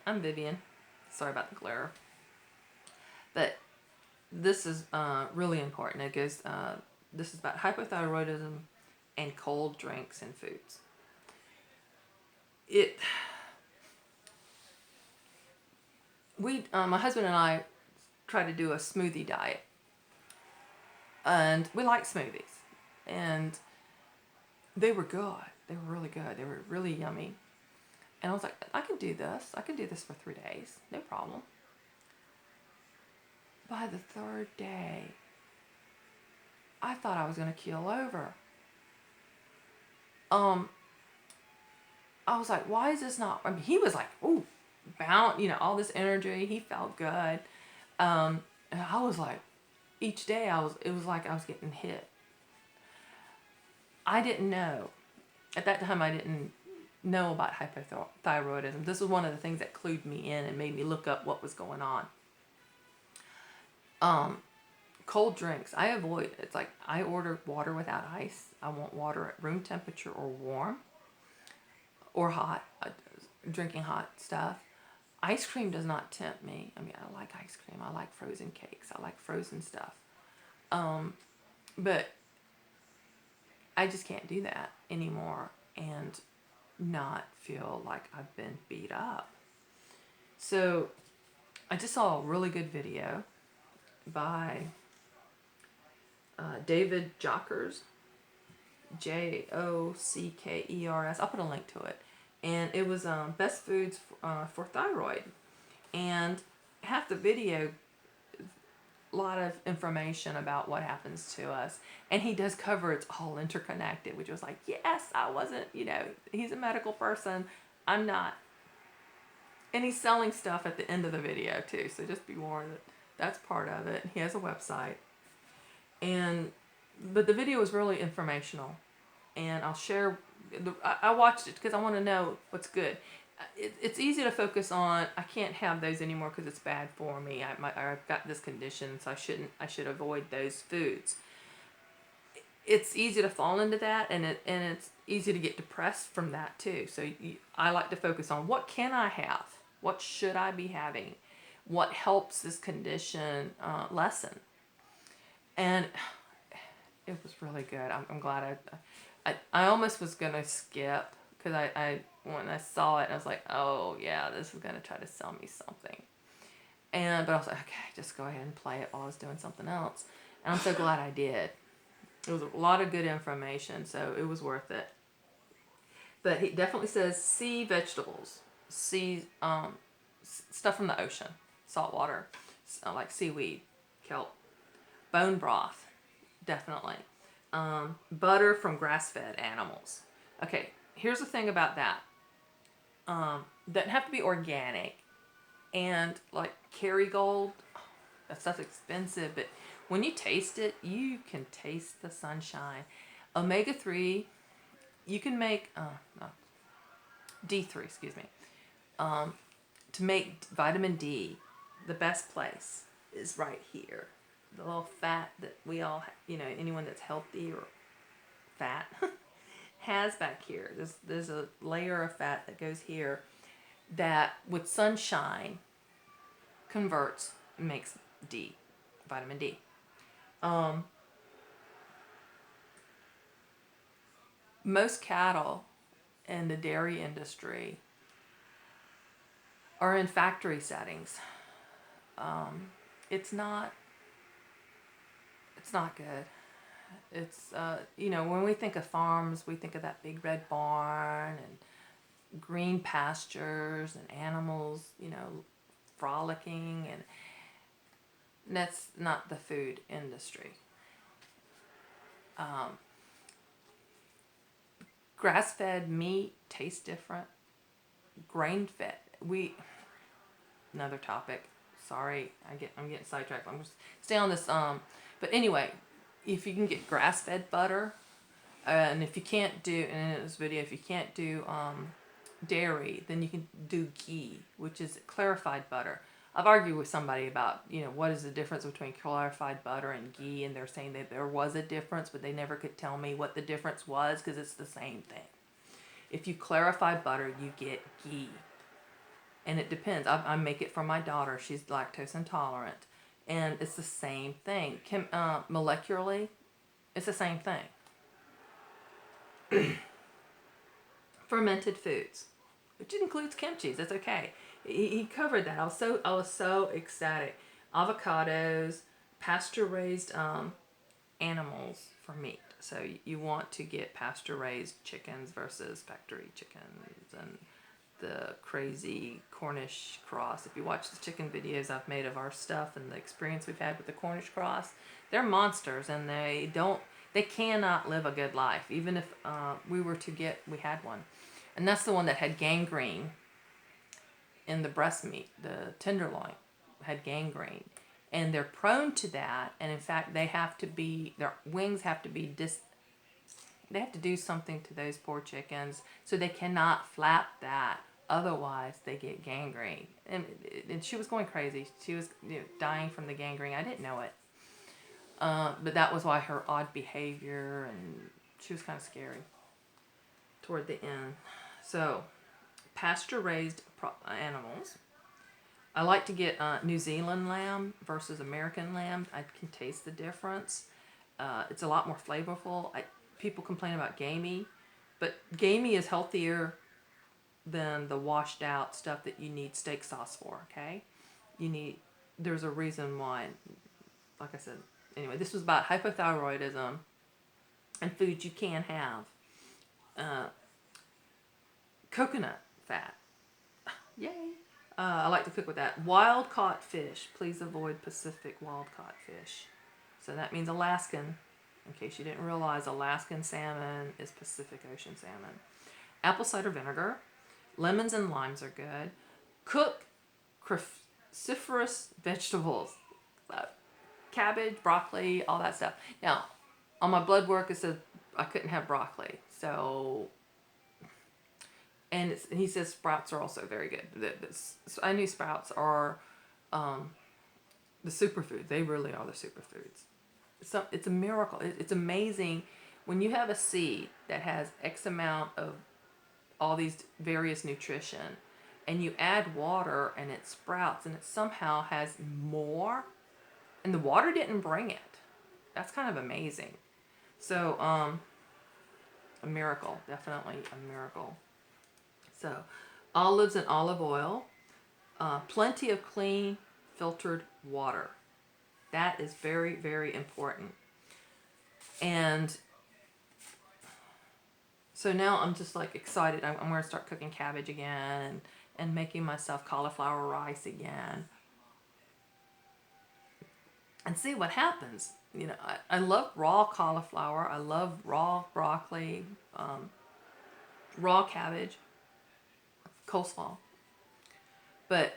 I'm Vivian. Sorry about the glare. But this is really important. It goes, this is about hypothyroidism and cold drinks and foods. My husband and I try to do a smoothie diet. And we like smoothies. And they were good. They were really good. They were really yummy. And I was like, I can do this. I can do this for 3 days. No problem. By the 3rd day, I thought I was going to keel over. I was like, why is this not, I mean, he was like, ooh, bound, all this energy. He felt good. And I was like, each day it was like I was getting hit. I didn't know. At that time, I didn't know about hypothyroidism. This was one of the things that clued me in and made me look up what was going on. Cold drinks, I avoid. It's like I order water without ice. I want water at room temperature or warm or hot, drinking hot stuff. Ice cream does not tempt me. I mean, I like ice cream. I like frozen cakes. I like frozen stuff. But I just can't do that anymore and not feel like I've been beat up. So I just saw a really good video by David Jockers, Jockers. I'll put a link to it. And it was best foods for thyroid. And half the video, a lot of information about what happens to us. And he does cover it's all interconnected, which was like, yes, I wasn't, he's a medical person. I'm not. And he's selling stuff at the end of the video too. So just be warned that that's part of it. He has a website. But the video was really informational. And I'll share, I watched it because I want to know what's good. It's easy to focus on, I can't have those anymore because it's bad for me. I've got this condition, so I should avoid those foods. It's easy to fall into that, and it's easy to get depressed from that too. So I like to focus on what can I have? What should I be having? What helps this condition lessen? And it was really good. I'm glad I almost was going to skip because when I saw it, I was like, oh yeah, this is going to try to sell me something. But I was like, okay, just go ahead and play it while I was doing something else. And I'm so glad I did. It was a lot of good information, so it was worth it. But he definitely says sea vegetables, stuff from the ocean, salt water, like seaweed, kelp, bone broth, definitely. Butter from grass-fed animals. Okay, here's the thing about that. Doesn't have to be organic. And like Kerrygold, that stuff's expensive, but when you taste it, you can taste the sunshine. Omega-3, you can make, D3, excuse me. To make vitamin D, the best place is right here. The little fat that we all, anyone that's healthy or fat has back here. There's a layer of fat that goes here that with sunshine converts, makes D, vitamin D. Most cattle in the dairy industry are in factory settings. It's not good. It's, when we think of farms, we think of that big red barn and green pastures and animals, frolicking, and that's not the food industry. Grass-fed meat tastes different. Grain-fed, another topic. Sorry, I'm getting sidetracked. I'm just stay on this. But anyway, if you can get grass-fed butter, and if you can't do, and in this video, if you can't do dairy, then you can do ghee, which is clarified butter. I've argued with somebody about, what is the difference between clarified butter and ghee, and they're saying that there was a difference, but they never could tell me what the difference was because it's the same thing. If you clarify butter, you get ghee. And it depends. I make it for my daughter. She's lactose intolerant. And it's the same thing. Molecularly, it's the same thing. Fermented foods, which includes kimchi. That's okay. He covered that. I was so ecstatic. Avocados, pasture raised animals for meat. So you want to get pasture raised chickens versus factory chickens, and the crazy Cornish cross. If you watch the chicken videos I've made of our stuff and the experience we've had with the Cornish cross, they're monsters, and they cannot live a good life. Even if we had one, and that's the one that had gangrene in the breast meat. The tenderloin had gangrene, and they're prone to that. And in fact, their wings have to be they have to do something to those poor chickens, so they cannot flap that. Otherwise, they get gangrene. And she was going crazy. She was dying from the gangrene. I didn't know it. But that was why her odd behavior, and she was kind of scary toward the end. So, pasture raised animals. I like to get New Zealand lamb versus American lamb. I can taste the difference. It's a lot more flavorful. People complain about gamey, but gamey is healthier than the washed out stuff that you need steak sauce for, okay? There's a reason why, like I said. Anyway, this was about hypothyroidism and foods you can have. Coconut fat. Yay. I like to cook with that. Wild caught fish. Please avoid Pacific wild caught fish. So that means Alaskan. In case you didn't realize, Alaskan salmon is Pacific Ocean salmon. Apple cider vinegar. Lemons and limes are good. Cook cruciferous vegetables. Cabbage, broccoli, all that stuff. Now, on my blood work, it said I couldn't have broccoli. So, and he says sprouts are also very good. I knew sprouts are the superfood. They really are the superfoods. So it's a miracle. It's amazing when you have a seed that has X amount of all these various nutrition, and you add water and it sprouts, and it somehow has more, and the water didn't bring it. That's kind of amazing. So a miracle, definitely a miracle. So olives and olive oil, plenty of clean filtered water. That is very, very important. And so now I'm just like excited. I'm going to start cooking cabbage again, and making myself cauliflower rice again, and see what happens. I love raw cauliflower. I love raw broccoli, raw cabbage, coleslaw. But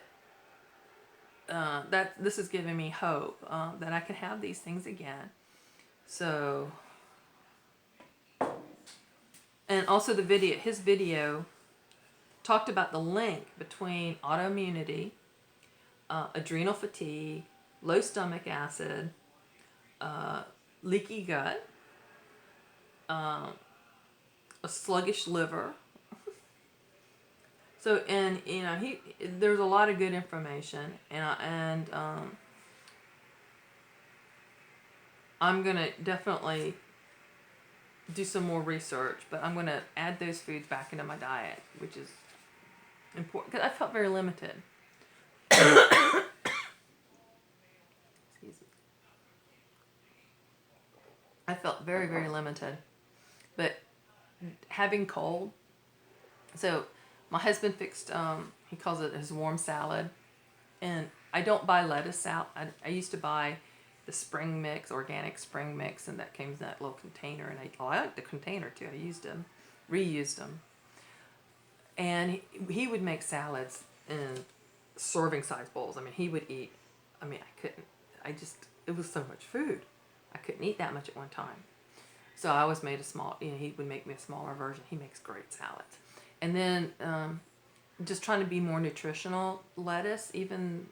this is giving me hope that I can have these things again. So, and also his video talked about the link between autoimmunity, adrenal fatigue, low stomach acid, leaky gut, a sluggish liver. So, and there's a lot of good information, and I'm gonna definitely do some more research, but I'm gonna add those foods back into my diet, which is important because I felt very limited. Excuse me. I felt very, very limited, but having cold. So my husband fixed, he calls it his warm salad, and I don't buy lettuce out. I used to buy the spring mix, organic spring mix, and that came in that little container, and I like the container too. I used them, reused them, and he would make salads in serving size bowls. I mean, he would eat, I couldn't, it was so much food. I couldn't eat that much at one time. So I always made a small, he would make me a smaller version. He makes great salads. And then just trying to be more nutritional. Lettuce, even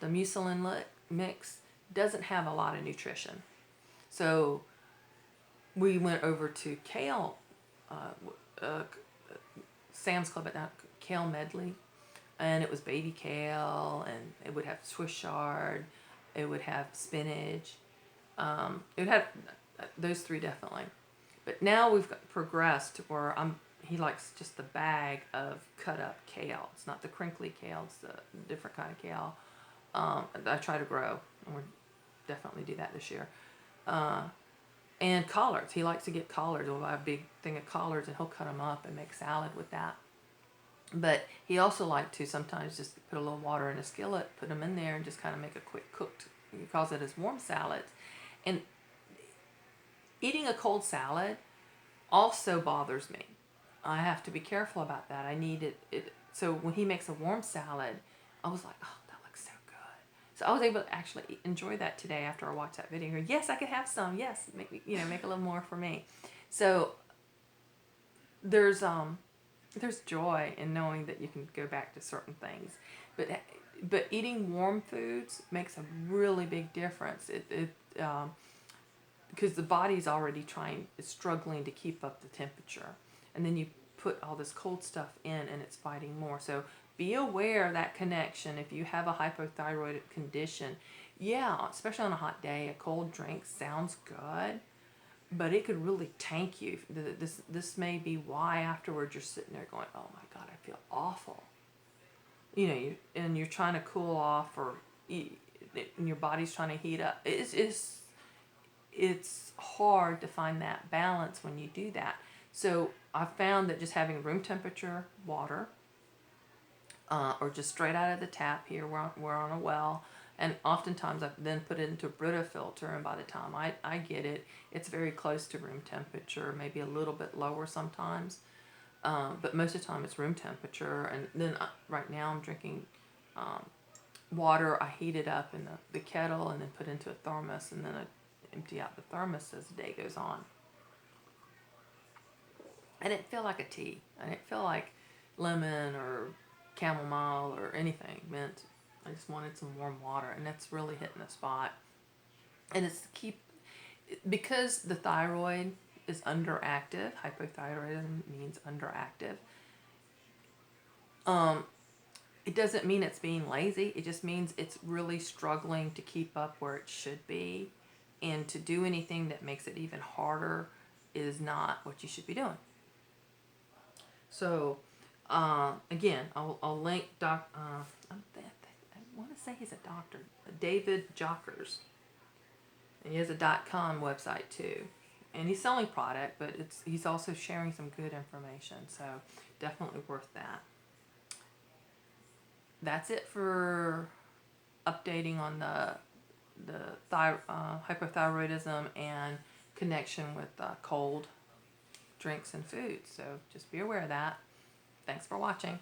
the mucilin mix, doesn't have a lot of nutrition. So we went over to kale, Sam's Club, kale medley. and it was baby kale, and it would have Swiss chard, it would have spinach, it would have those three definitely. But now we've progressed to where he likes just the bag of cut up kale. It's not the crinkly kale, it's the different kind of kale. I try to grow, and we'll definitely do that this year. And collards. He likes to get collards. We'll buy a big thing of collards, and he'll cut them up and make salad with that. But he also liked to sometimes just put a little water in a skillet, put them in there, and just kind of make a quick cooked. He calls it his warm salads. And eating a cold salad also bothers me. I have to be careful about that. I need it. So when he makes a warm salad, I was like, oh, that looks so good. So I was able to actually enjoy that today after I watched that video. Yes, I could have some. Yes, make a little more for me. So there's joy in knowing that you can go back to certain things, but eating warm foods makes a really big difference. Because the body's already struggling to keep up the temperature, and then you put all this cold stuff in, and it's fighting more. So be aware of that connection. If you have a hypothyroid condition, yeah, especially on a hot day, a cold drink sounds good, but it could really tank you. This may be why afterwards you're sitting there going, oh my God, I feel awful. And you're trying to cool off, and your body's trying to heat up. It's hard to find that balance when you do that. So I found that just having room temperature water, or just straight out of the tap here, we're on a well, and oftentimes I then put it into a Brita filter, and by the time I get it, it's very close to room temperature, maybe a little bit lower sometimes, but most of the time it's room temperature. And then right now I'm drinking water. I heat it up in the kettle and then put into a thermos, and then I empty out the thermos as the day goes on. I didn't feel like a tea. I didn't feel like lemon or chamomile or anything mint. I just wanted some warm water, and that's really hitting the spot. And it's because the thyroid is underactive. Hypothyroidism means underactive. It doesn't mean it's being lazy. It just means it's really struggling to keep up where it should be, and to do anything that makes it even harder is not what you should be doing. So, again, I'll link I want to say he's a doctor, David Jockers. And he has a .com website too, and he's selling product, but he's also sharing some good information. So definitely worth that. That's it for updating on the hypothyroidism and connection with cold drinks and foods. So just be aware of that. Thanks for watching.